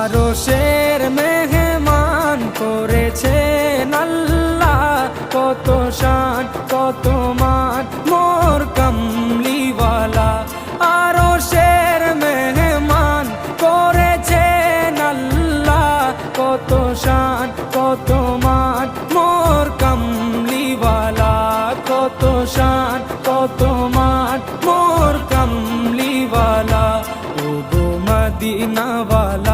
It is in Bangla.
আরশের মেহমান করেছেন আল্লাহ, কত শান কত মান মোর কামলিওয়ালা। আরশের মেহমান করেছেন আল্লাহ, কত শান কত মান মোর কামলিওয়ালা, কত শান কত মান মোর কামলিওয়ালা। ও গো মদিনাওয়ালা